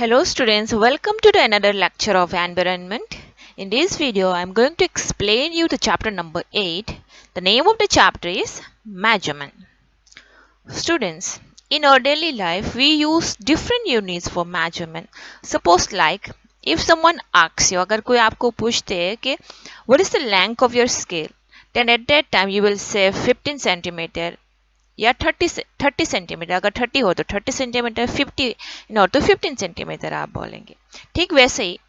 Hello students, welcome to the another lecture of environment. In this video, I am going to explain you the chapter number 8. The name of the chapter is measurement. Students, in our daily life, we use different units for measurement. Suppose like, if someone asks you, अगर कोई आपको पूछते हैं कि what is the length of your scale? Then at that time you will say 15 centimeter या 30 centimetre. अगर 30 हो तो 30 सेंटीमीटर, 50 हो तो 15 सेंटीमीटर आप बोलेंगे. ठीक वैसे ही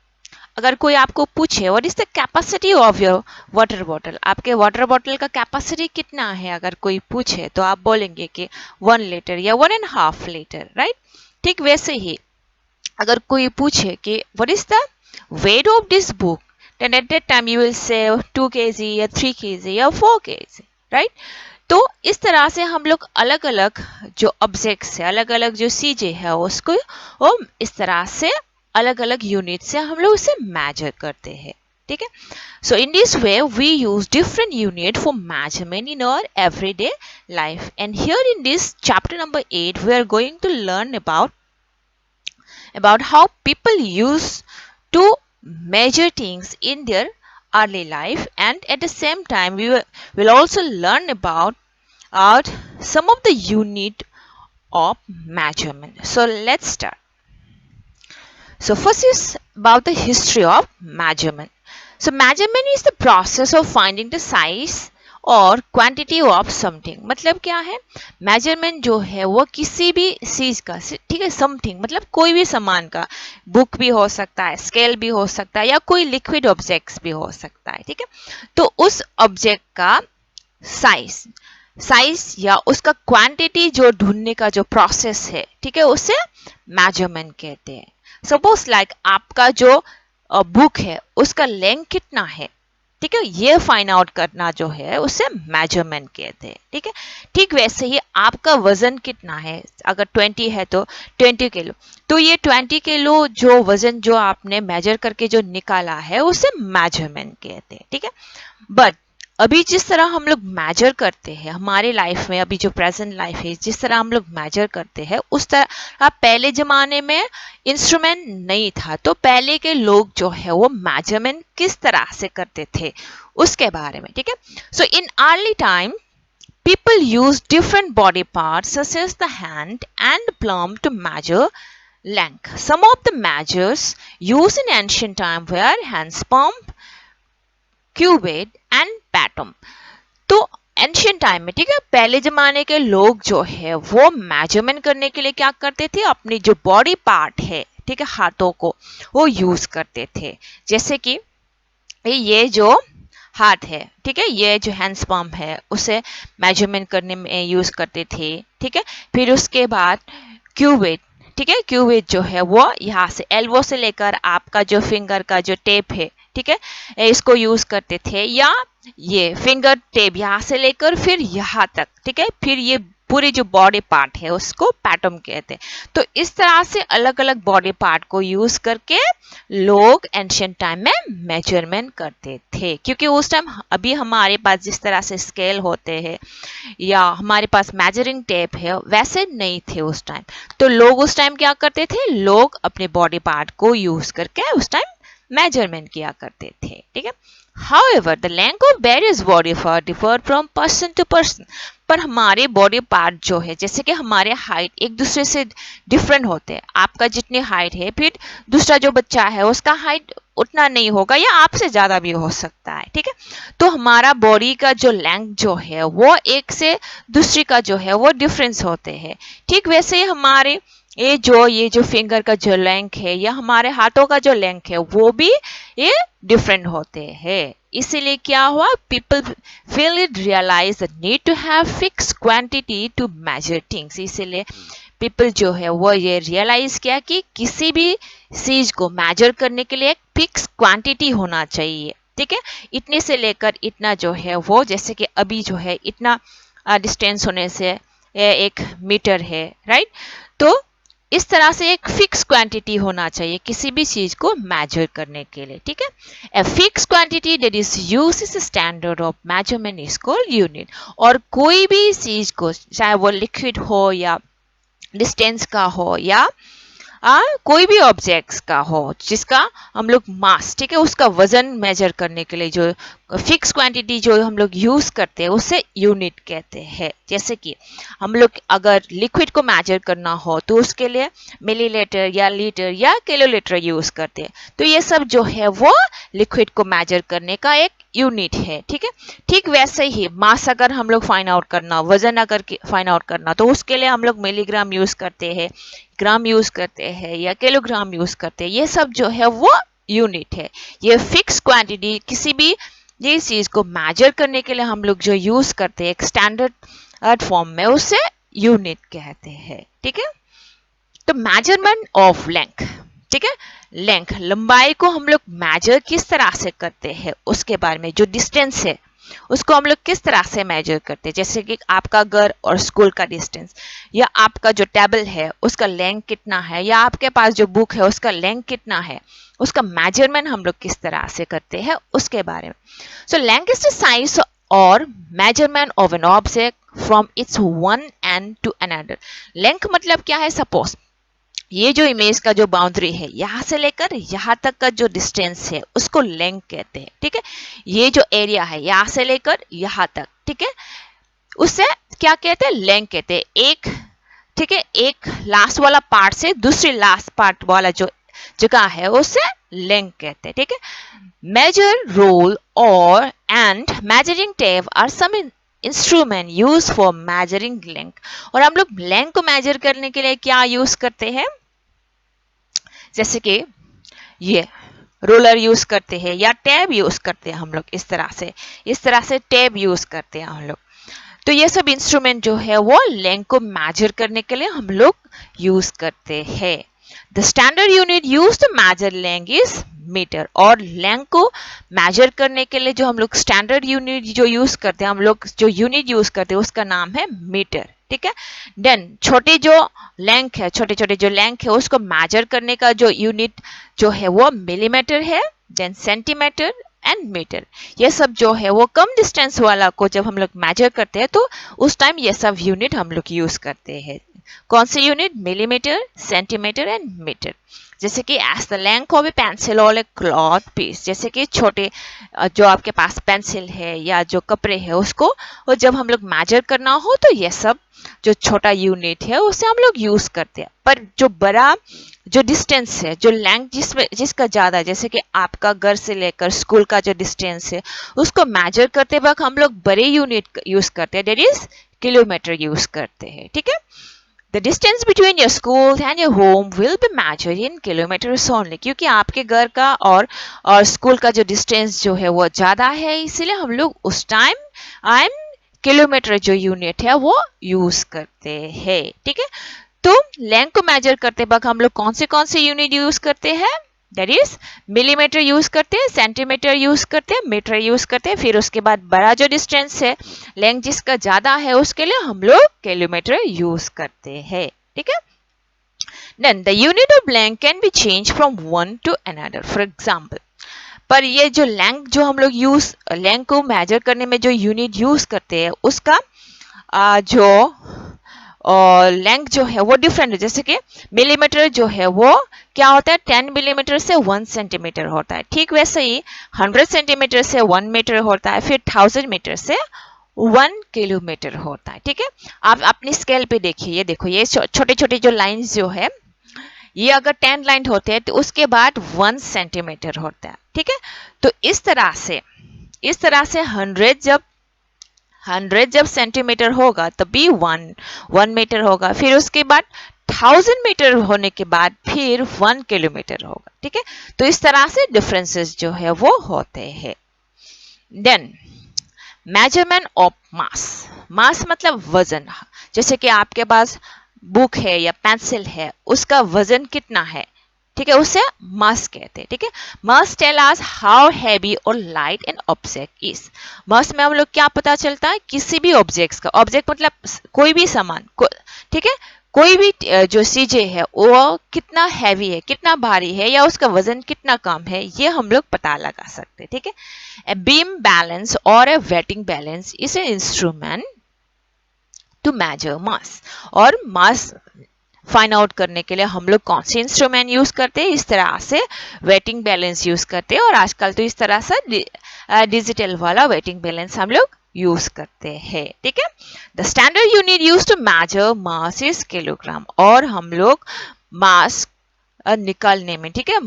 अगर कोई आपको पूछे what is the capacity of your water bottle, आपके वाटर बॉटल का कैपेसिटी कितना है, अगर कोई पूछे तो आप बोलेंगे कि 1 लीटर या 1.5 लीटर, राइट. ठीक वैसे ही अगर कोई पूछे कि what is the weight of this book, then at that time you will say 2 kg या 3 kg या 4 kg, राइट. तो इस तरह से हम लोग अलग अलग जो ऑब्जेक्ट्स है, अलग अलग जो चीजें है, उसको इस तरह से अलग अलग यूनिट से हम लोग उसे मेजर करते हैं. ठीक है. So in this way we use different unit for measurement in our everyday life. And here in this chapter number 8 we are going to learn about how people used to measure things in their early life, and at the same time we will also learn about some of the unit of measurement. So let's start. So first is about the history of measurement. So measurement is the process of finding the size और quantity of something. मतलब क्या है, measurement जो है वो किसी भी चीज का, ठीक है, समथिंग मतलब कोई भी सामान का, बुक भी हो सकता है, स्केल भी हो सकता है, या कोई लिक्विड ऑब्जेक्ट्स भी हो सकता है. ठीक है. तो उस ऑब्जेक्ट का साइज या उसका क्वांटिटी जो ढूंढने का जो प्रोसेस है, ठीक है, उसे मेजरमेंट कहते हैं. सपोज लाइक आपका जो बुक है उसका लेंथ कितना है, ठीक है, ये फाइंड आउट करना जो है उसे मेजरमेंट कहते हैं. ठीक है. ठीक वैसे ही आपका वजन कितना है, अगर 20 है तो 20 किलो, तो ये 20 किलो जो वजन जो आपने मेजर करके जो निकाला है उसे मेजरमेंट कहते हैं. ठीक है. बट अभी जिस तरह हम लोग मेजर करते हैं हमारे लाइफ में, अभी जो प्रेजेंट लाइफ है, जिस तरह हम लोग मेजर करते हैं उस तरह पहले जमाने में इंस्ट्रूमेंट नहीं था. तो पहले के लोग जो है वो मेजरमेंट किस तरह से करते थे उसके बारे में. ठीक है. So in early time people used different body parts such as the hand and palm to measure length. Some of the measures used in ancient time were hands, palm, cubit and fathom. तो ancient time में, ठीक है, पहले जमाने के लोग जो है वो मेजरमेंट करने के लिए क्या करते थे, अपनी जो बॉडी पार्ट है, ठीक है, हाथों को वो यूज करते थे. जैसे कि ये जो हाथ है, ठीक है, ये जो हैंड्स पाम है उसे मेजरमेंट करने में यूज करते थे. ठीक है. फिर उसके बाद क्यूबेट, ठीक है, क्यूबेट जो है वो यहाँ से एल्बो से लेकर आपका जो फिंगर का जो टेप है, ठीक है, इसको यूज करते थे, या ये फिंगर टेप यहाँ से लेकर फिर यहाँ तक, ठीक है, फिर ये पूरी जो बॉडी पार्ट है उसको पैटर्न कहते हैं. तो इस तरह से अलग अलग बॉडी पार्ट को यूज करके लोग एंशियंट टाइम में मेजरमेंट करते थे. क्योंकि उस टाइम अभी हमारे पास जिस तरह से स्केल होते हैं या हमारे पास मेजरिंग टेप है वैसे नहीं थे उस टाइम. तो लोग उस टाइम क्या करते थे, लोग अपने बॉडी पार्ट को यूज करके उस टाइम मेजरमेंट किया करते थे. ठीक है. However, the length of various body part differ from person to person. पर हमारे बॉडी पार्ट जो है, जैसे कि हमारे हाइट एक दूसरे से डिफरेंट होते हैं. आपका जितनी हाइट है, फिर दूसरा जो बच्चा है उसका हाइट उतना नहीं होगा या आपसे ज्यादा भी हो सकता है. ठीक है. तो हमारा बॉडी का जो लेंथ जो है वो एक से दूसरी का जो है वो डिफरेंस होते हैं. ठीक वैसे ही हमारे ये जो फिंगर का जो लेंथ है या हमारे हाथों का जो लेंथ है वो भी ये डिफरेंट होते हैं. इसीलिए क्या हुआ, people feel it realise the need to have fix quantity to measure things. इसीलिए पीपल जो है वो ये रियलाइज किया कि किसी भी चीज को मेजर करने के लिए एक फिक्स क्वांटिटी होना चाहिए. ठीक है. इतने से लेकर इतना जो है वो, जैसे कि अभी जो है इतना डिस्टेंस होने से 1 मीटर है, राइट. तो इस तरह से एक फिक्स क्वांटिटी होना चाहिए किसी भी चीज को मेजर करने के लिए. ठीक है. A fix quantity that is used as standard of measurement is called unit. और कोई भी चीज को, चाहे वो लिक्विड हो या डिस्टेंस का हो या कोई भी ऑब्जेक्ट्स का हो जिसका हम लोग मास, ठीक है, उसका वजन मेजर करने के लिए जो फिक्स क्वांटिटी जो हम लोग यूज करते हैं उसे यूनिट कहते हैं। जैसे कि हम लोग अगर लिक्विड को मेजर करना हो तो उसके लिए मिलीलीटर या लीटर या किलोलीटर यूज करते हैं। तो ये सब जो है वो लिक्विड को मेजर करने का एक यूनिट है, ठीक है। ठीक वैसे ही मास अगर हम लोग फाइंड आउट करना, वजन अगर फाइंड आउट करना, तो उसके लिए हम लोग मिलीग्राम यूज करते हैं, ग्राम यूज करते हैं या किलोग्राम यूज करते हैं। ये सब जो है वो यूनिट है। ये फिक्स क्वांटिटी किसी भी ये चीज को मेजर करने के लिए हम लोग जो यूज करते हैं एक स्टैंडर्ड फॉर्म में, उसे यूनिट कहते हैं, ठीक है। तो मेजरमेंट ऑफ लेंथ, ठीक है, लेंथ लंबाई को हम लोग मेजर किस तरह से करते हैं उसके बारे में, जो डिस्टेंस है उसको हम लोग किस तरह से मेजर करते हैं। जैसे कि आपका घर और स्कूल का डिस्टेंस, या आपका जो टेबल है उसका लेंथ कितना है, या आपके पास जो बुक है उसका लेंथ कितना है, उसका मेजरमेंट हम लोग किस तरह से करते हैं उसके बारे में। So length is the size और measurement of an object from its one end to another. Length मतलब क्या है, सपोज ये जो इमेज का जो बाउंड्री है यहां से लेकर यहां तक का जो डिस्टेंस है उसको लेंथ कहते हैं, ठीक है। ये जो एरिया है यहां से लेकर यहां तक, ठीक है, उससे क्या कहते हैं, लेंथ कहते हैं। एक, ठीक है, एक लास्ट वाला पार्ट से दूसरी लास्ट पार्ट वाला जो जगह है उसे लेंथ कहते हैं, ठीक है। मेजर, रोल और and measuring tape are some instrument use for measuring length. और हम लोग लेंथ को मेजर करने के लिए क्या यूज करते हैं, जैसे कि ये रोलर यूज करते हैं या टैब यूज करते हैं हम लोग, इस तरह से टैब यूज करते हैं हम लोग। तो ये सब इंस्ट्रूमेंट जो है वो लेंथ को मेजर करने के लिए हम लोग यूज करते हैं। The standard unit use to measure length is metre. और लेंथ को मेजर करने के लिए जो हम लोग स्टैंडर्ड यूनिट जो यूज करते हैं, हम लोग जो यूनिट यूज करते हैं उसका नाम है मीटर, ठीक है। देन छोटे जो लेंथ है, छोटे छोटे जो लेंथ है उसको मेजर करने का जो यूनिट जो है वो मिलीमीटर है, देन सेंटीमीटर एंड मीटर। ये सब जो है वो कम डिस्टेंस वाला को जब हम लोग मेजर करते हैं तो उस टाइम ये सब यूनिट हम लोग यूज करते हैं। कौन से unit, millimetre, centimetre and metre. जैसे कि as the length of a pencil और ए क्लॉथ पीस, जैसे कि छोटे जो आपके पास पेंसिल है या जो कपड़े है उसको और जब हम लोग मेजर करना हो तो ये सब जो छोटा यूनिट है उसे हम लोग यूज करते हैं। पर जो बड़ा जो डिस्टेंस है, जो लेंथ जिसका ज्यादा है, जैसे कि आपका घर से लेकर स्कूल का जो डिस्टेंस है उसको मेजर करते वक्त हम लोग बड़े यूनिट यूज करते हैं, दैट इज किलोमीटर यूज करते हैं, ठीक है। The distance between your school and your home will be measured in kilometers only, क्योंकि आपके घर का और स्कूल का जो डिस्टेंस जो है वो ज्यादा है, इसीलिए हम लोग उस टाइम किलोमीटर जो यूनिट है वो यूज करते हैं, ठीक है। तो लेंथ को मेजर करते वक्त हम लोग कौन से यूनिट यूज करते हैं, दैट इज मिलीमीटर यूज करते हैं, सेंटीमीटर यूज करते हैं, मीटर यूज करते हैं। फिर उसके बाद बड़ा जो डिस्टेंस है, लेंथ जिसका ज्यादा है उसके लिए हम लोग किलोमीटर यूज करते हैं, ठीक है। Then the unit of length can be change from one to another. For example, पर ये जो लेंथ जो हम लोग लेंथ को मेजर करने में जो यूनिट यूज करते हैं उसका जो और लेंथ जो है वो डिफरेंट है। जैसे कि मिलीमीटर जो है वो क्या होता है, 10 मिलीमीटर से 1 सेंटीमीटर होता है। ठीक वैसे ही 100 सेंटीमीटर से 1 मीटर होता है, फिर 1000 मीटर से 1 किलोमीटर होता है, ठीक है। आप अपनी स्केल पे देखिए, ये देखो, ये छोटे छोटे जो लाइंस जो है ये अगर 10 लाइन होते हैं तो उसके बाद 1 सेंटीमीटर होता है, ठीक है। तो इस तरह से 100 जब सेंटीमीटर होगा तभी 1 मीटर होगा, फिर उसके बाद 1000 मीटर होने के बाद फिर 1 किलोमीटर होगा, ठीक है। तो इस तरह से डिफरेंसेस जो है वो होते हैं। देन मेजरमेंट ऑफ मास मतलब वजन। जैसे कि आपके पास बुक है या पेंसिल है, उसका वजन कितना है, ठीक है, उसे मास कहते हैं, ठीक है। मास टेल अस हाउ हैवी और लाइट एन ऑब्जेक्ट इज। मास में हम लोग क्या पता चलता है, किसी भी ऑब्जेक्ट्स का, ऑब्जेक्ट मतलब कोई भी सामान ठीक है, कोई भी जो चीजें है वो कितना हैवी है, कितना भारी है, या उसका वजन कितना कम है, ये हम लोग पता लगा सकते हैं, ठीक है। ए बीम बैलेंस और a weighing balance is a instrument to measure mass. और मास फाइंड आउट करने के लिए हम लोग कौन से इंस्ट्रूमेंट यूज करते हैं, इस तरह से वेटिंग बैलेंस यूज करते हैं। और आजकल तो इस तरह से डिजिटल वाला वेटिंग बैलेंस हम लोग यूज करते हैं। ठीक है, the standard unit use to measure mass is kilogram. और हम लोग मास निकालने में, ठीक है,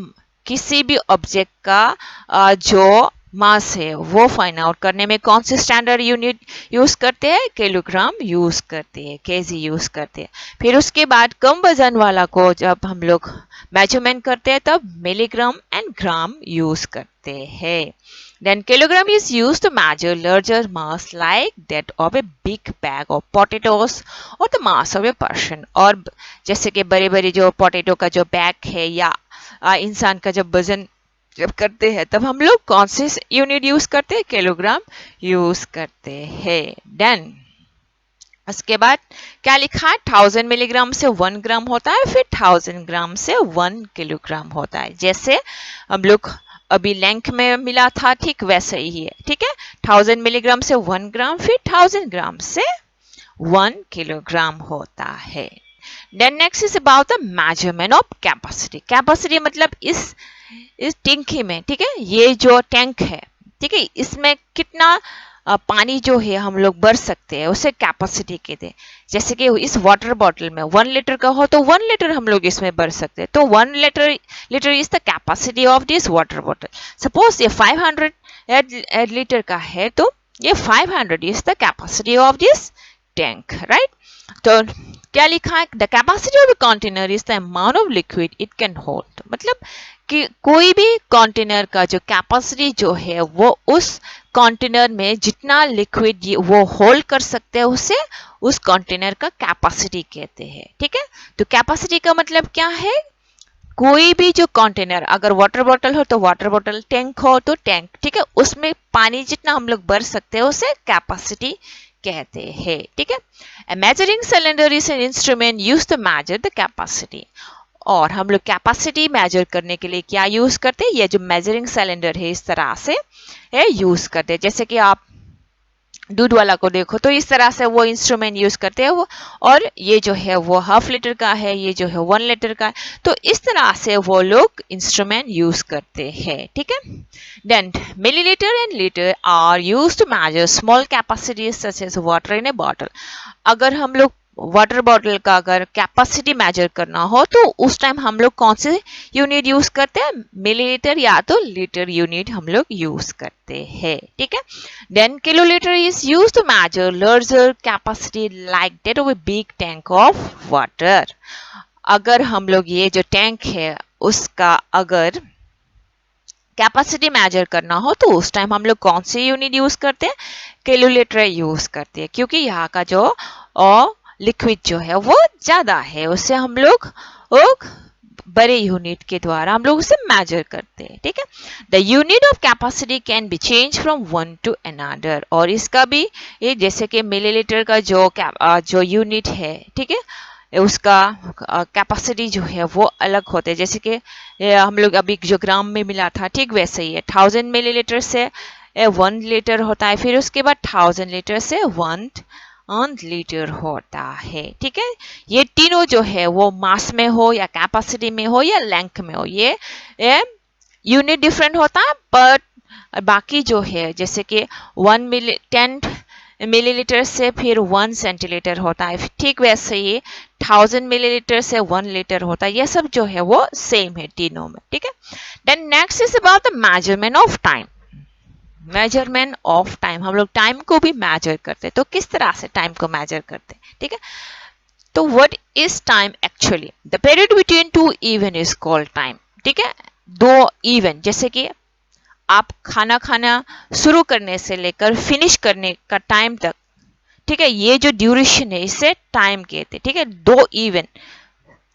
किसी भी ऑब्जेक्ट का जो मास है वो फाइंड आउट करने में कौन से स्टैंडर्ड यूनिट यूज करते हैं, किलोग्राम यूज करते हैं, केजी यूज करते हैं। फिर उसके बाद कम वजन वाला को जब हम लोग मेजरमेंट करते हैं तब मिलीग्राम एंड ग्राम यूज करते हैं। Then kilogram is used to measure larger mass like that of a big bag of potatoes or the mass of a person। और जैसे कि बड़े बड़े जो पोटैटो का जो बैग है या इंसान का जब वजन जब करते हैं तब हम लोग कौन से यूनिट यूज करते हैं, किलोग्राम यूज करते हैं। देन उसके बाद क्या लिखा है, 1000 मिलीग्राम से 1 ग्राम होता है, फिर 1000 ग्राम से 1 किलोग्राम होता है। जैसे हम लोग अभी लेंथ में मिला था, ठीक वैसे ही है। ठीक है, 1000 मिलीग्राम से 1 ग्राम, फिर 1000 ग्राम से 1 किलोग्राम होता है। Then next is about the measurement of capacity. Capacity मतलब इस टैंकी में, ठीक है, ये जो टैंक है, ठीक है, इसमें कितना पानी जो है हम लोग भर सकते हैं, उसे कैपेसिटी कहते हैं। जैसे कि इस वाटर बॉटल में 1 लीटर का हो तो 1 लीटर हम लोग इसमें भर सकते हैं, तो 1 litre is the capacity of this water bottle. Suppose ये 500 लीटर का है तो ये 500 is the capacity of this tank, right. तो क्या लिखा है, the capacity of a container is the amount of liquid it can hold. मतलब कि कोई भी कंटेनर का जो कैपेसिटी जो है वो उस कंटेनर में जितना लिक्विड वो होल्ड कर सकते हैं उसे उस कंटेनर का कैपेसिटी कहते हैं। ठीक है, तो कैपेसिटी का मतलब क्या है, कोई भी जो कंटेनर, अगर वाटर बॉटल हो तो वाटर बॉटल, टैंक हो तो टैंक, ठीक है, उसमें पानी जितना हम लोग भर सकते हैं उसे कैपेसिटी कहते हैं। ठीक है, a measuring cylinder is an instrument used to measure the capacity। और हम लोग कैपेसिटी मेजर करने के लिए क्या यूज करते हैं, ये जो मेजरिंग सिलेंडर है इस तरह से यूज करते हैं। जैसे कि आप दूध वाला को देखो तो इस तरह से वो इंस्ट्रूमेंट यूज करते हैं वो, और ये जो है वो 1/2 लीटर का है, ये जो है 1 लीटर का है, तो इस तरह से वो लोग इंस्ट्रूमेंट यूज करते हैं। ठीक है, then millilitre and litre are used to measure small capacities such as water in a bottle. अगर हम लोग वाटर बॉटल का अगर कैपेसिटी मेजर करना हो तो उस टाइम हम लोग कौन से यूनिट यूज करते हैं, मिलीलीटर या तो लीटर यूनिट हम लोग यूज करते हैं। ठीक है, then kilolitre is use to measure larger capacity like that of a big tank of water. अगर हम लोग ये जो टैंक है उसका अगर कैपेसिटी मेजर करना हो तो उस टाइम हम लोग कौन से यूनिट यूज करते हैं, किलोलीटर यूज करते हैं, क्योंकि यहाँ का जो लिक्विड जो है वो ज्यादा है, उससे हम लोग बड़े यूनिट के द्वारा हम लोग उसे मेजर करते हैं। ठीक है, the unit of capacity can be change from one to another. और इसका भी ये जैसे कि मिलीलीटर का जो यूनिट है, ठीक है, उसका कैपेसिटी जो है वो अलग होते हैं। जैसे कि हम लोग अभी जो ग्राम में मिला था, ठीक वैसे ही है, 1000 मिलीलीटर से 1 लीटर होता है, फिर उसके बाद 1000 लीटर से 1 लीटर होता है। ठीक है, ये तीनों जो है वो मास में हो या कैपेसिटी में हो या लेंथ में हो, ये यूनिट डिफरेंट होता है, बट बाकी जो है जैसे कि 10 मिलीलीटर से फिर 1 सेंटीलीटर होता है, ठीक वैसे ही 1000 मिलीलीटर से 1 लीटर होता है, ये सब जो है वो सेम है तीनों में। ठीक है, then next is about the measurement of time. Measurement of time, हम लोग टाइम को भी मेजर करते हैं, तो किस तरह से टाइम को मेजर करते हैं। ठीक है, तो what is time actually, the period between two event is called time. ठीक है, दो इवेंट, जैसे कि आप खाना खाना शुरू करने से लेकर फिनिश करने का टाइम तक, ठीक है, ये जो ड्यूरेशन है इसे टाइम कहते हैं। ठीक है, दो इवेंट,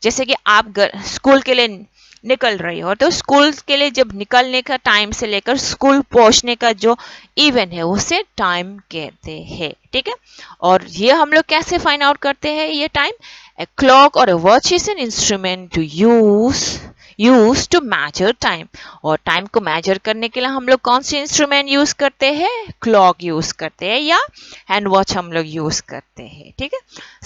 जैसे कि आप स्कूल के लिए निकल रही हो तो स्कूल के लिए जब निकलने का टाइम से लेकर स्कूल पहुंचने का जो इवेंट है उसे टाइम कहते हैं। ठीक है, और ये हम लोग कैसे फाइंड आउट करते हैं ये टाइम, ए क्लॉक और a watch is an instrument to use to measure time. और टाइम को मेजर करने के लिए हम लोग कौन से इंस्ट्रूमेंट यूज करते हैं? क्लॉक यूज करते हैं या हैंड वॉच हम लोग यूज करते हैं। ठीक है,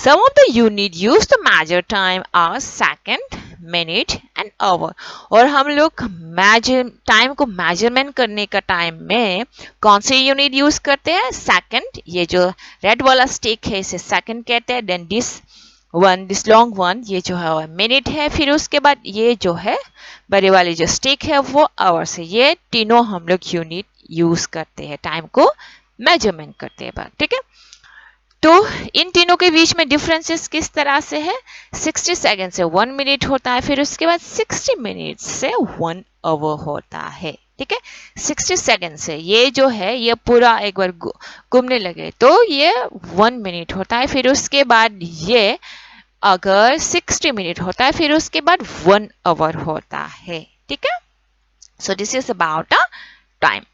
some of the unit use to measure time are second, minute and hour. और हम लोग मेजर टाइम को मेजरमेंट करने का टाइम में कौन से यूनिट यूज करते हैं? सेकंड, ये जो रेड वाला स्टिक है इसे सेकंड कहते हैं। देन दिस लॉन्ग वन, ये जो है मिनट है। फिर उसके बाद ये जो है बड़े वाली जो स्टिक है वो आवर्स है। ये तीनों हम लोग यूनिट यूज करते हैं टाइम को मेजरमेंट करते हैं। ठीक है, तो इन तीनों के बीच में डिफरेंसेस किस तरह से है? 60 सेकंड से 1 मिनट होता है, फिर उसके बाद 60 मिनट से 1 आवर होता है। ठीक है, 60 सेकंड से ये जो है ये पूरा एक बार घूमने लगे तो ये 1 मिनट होता है। फिर उसके बाद ये अगर 60 मिनट होता है फिर उसके बाद 1 आवर होता है। ठीक है, so this is about a time.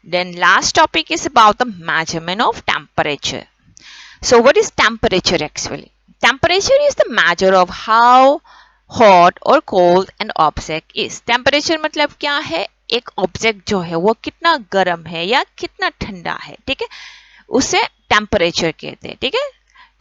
Then last topic is about the measurement of temperature. So what is temperature actually? Temperature is the measure of how hot or cold an object is. Temperature मतलब क्या है? एक object जो है वो कितना गर्म है या कितना ठंडा है। ठीक है, उसे टेम्परेचर कहते हैं। ठीक है,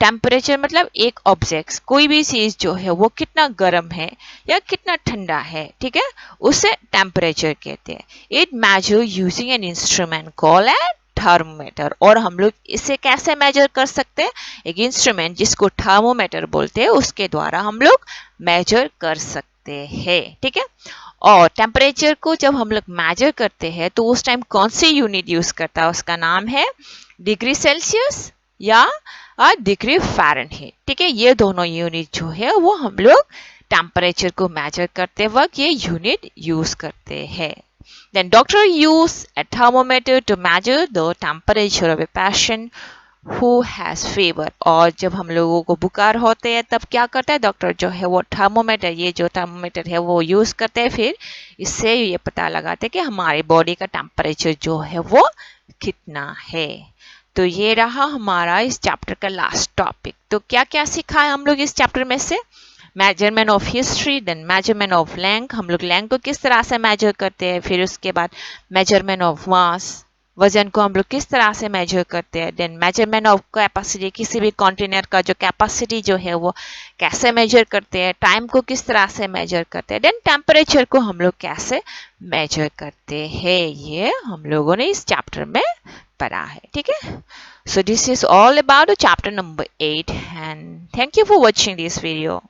टेम्परेचर मतलब एक ऑब्जेक्ट, कोई भी चीज जो है वो कितना गर्म है या कितना ठंडा है। ठीक है, उसे टेम्परेचर कहते हैं। It measure using an instrument called a thermometer. और हम लोग इसे कैसे मेजर कर सकते हैं? एक इंस्ट्रूमेंट जिसको थर्मोमीटर बोलते हैं उसके द्वारा हम लोग मेजर कर सकते हैं। ठीक है, और टेम्परेचर को जब हम लोग मेजर करते हैं तो उस टाइम कौन सी यूनिट यूज करता है? उसका नाम है डिग्री सेल्सियस या डिग्री फ़ारेनहीट। ठीक है, ये दोनों यूनिट जो है वो हम लोग टेम्परेचर को मेजर करते वक्त ये यूनिट यूज करते हैं। Then doctor use a thermometer to measure the temperature of a patient who has fever. और जब हम लोगों को बुखार होते हैं तब क्या करता है डॉक्टर जो है वो थर्मोमीटर, ये जो थर्मोमीटर है वो यूज करते हैं। फिर इससे ये पता लगाते हैं कि हमारी बॉडी का टेम्परेचर जो है वो कितना है। तो ये रहा हमारा इस चैप्टर का लास्ट टॉपिक। तो क्या क्या सीखा है हम लोग इस चैप्टर में से? Measurement of history, then measurement of length, हम लोग लेंथ को किस तरह से मेजर करते हैं। फिर उसके बाद मेजरमेंट ऑफ मास, वजन को हम लोग किस तरह से मेजर करते हैं। देन मेजरमेंट ऑफ कैपेसिटी, किसी भी कंटेनर का जो कैपेसिटी जो है वो कैसे मेजर करते हैं। टाइम को किस तरह से मेजर करते हैं। देन टेम्परेचर को हम लोग कैसे मेजर करते हैं, ये हम लोगों ने इस चैप्टर में पढ़ा है। ठीक है, so this is all about chapter number 8 and thank you for watching this video.